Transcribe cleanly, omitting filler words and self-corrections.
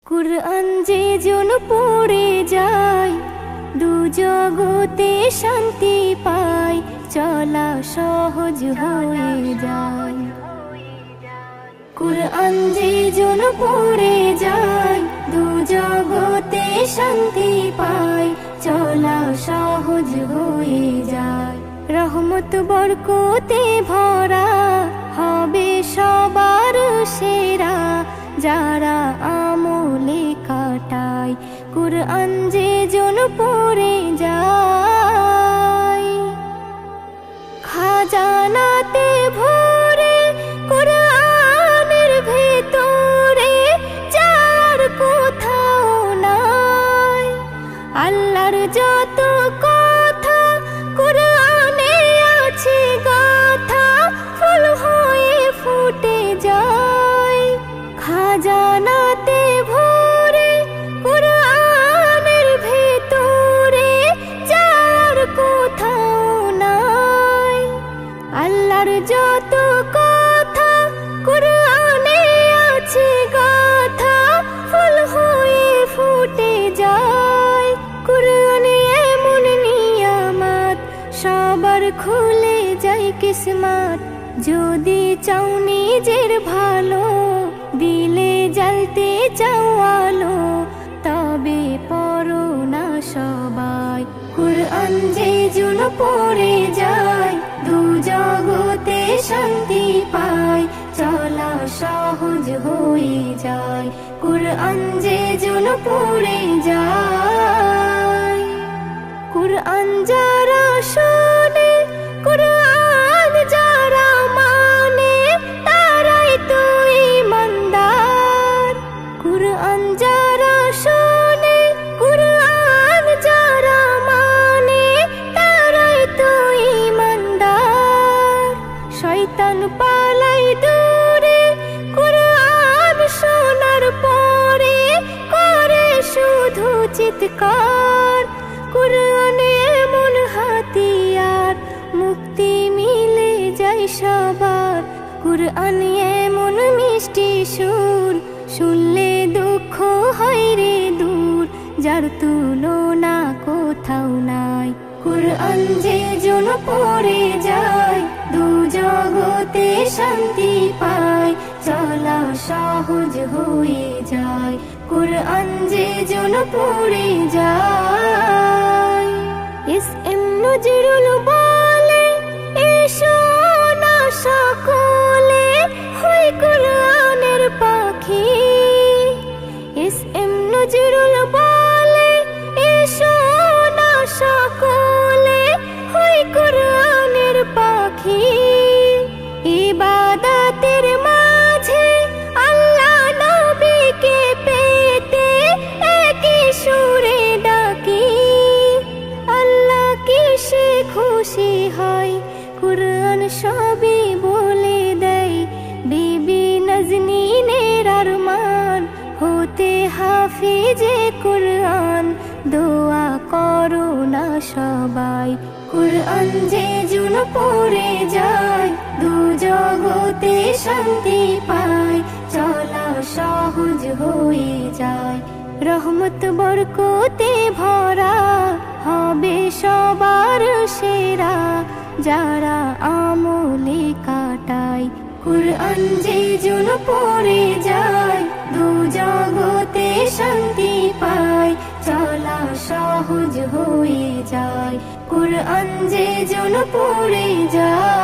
কুরআন যে জন পড়ে যায় দু জগতে শান্তি পায়, চলা সহজ হয়ে যায়। কুরআন যে জন পড়ে যায় দু জগতে শান্তি পায়, চলা সহজ হয়ে যায়। রহমত বরকতে ভরা হবে সবার সেরা, যারা আমলে কাটায় কুরআন যে জন পড়ে যায়। খাজানাতে ভরে কুরআনের ভেতরে যার কোথাও নাই, আল্লাহর যত কথা কুরআনে আছে গাথা, ফুল হয়ে ফুটে যায়। খাজানাতে ভরে কুরআনের ভেতরে যার কোথাও নাই, আল্লাহর যত কথা কুরআনে আছে গাথা, ফুল হয়ে ফুটে যায়। কুরআনে এমন নিয়ামত সবার খুলে যায় কিসমত, যদি চাও নিজের ভালো দিলে জ্বলতে চাও আলো, তবে পড়ো না সবাই কুরআন যে জন পড়ে যায় দু জগতে শান্তি পায়, চলা সহজ হয়ে যায়। কুরআন যে জন পড়ে যায়। কুরআন যারা শোনে কুরআন যারা মানে, তারাই তো ঈমানদার। কুরআন যারা শোনে কুরআন যারা মানে, তারাই তো ঈমানদার। শয়তান পালাই দূরে কুরআন শোনার পরে, করে শুধু চিৎকার। কুরআন এমন হাতিয়ার মুক্তি মিলে যায় সবার। কুরআন এমন মিষ্টি সুর শুনলে দুঃখ হয় রে দূর, যার তুলনা কোথাও নাই। কুরআন যে জন পড়ে যায় দু জগতে শান্তি পায়, চলা সহজ হয়ে যায়। কুরআন যে জন পড়ে যায়। এস.এম. নজরুল বলে এসো না সকলে হই কুরআনের পাখি। এস.এম. নজরুল বলে এসো না সকলে হই কুরআনের পাখি। ইবাদতের মাঝে আল্লাহ নবীকে পেতে একই সুরে ডাকি। আল্লাহ কিসে খুশি হয় কুরআন সবই বলে দেয়। বিবি নাজনীনের আরমান হতে হাফিজে কুরআন, দোয়া করো না সবাই কুরআন যে জন পড়ে যায় দু জগতে শান্তি পায়, চলা সহজ হয়ে যায়। রহমত বরকতে ভরা হবে সবার সেরা, যারা আমলে কাটায় কুরআন যে জন পড়ে যায় দু জগতে শান্তি পায়, চলা সহজ হয়ে যায়। কুরআন যে জন পড়ে যায়।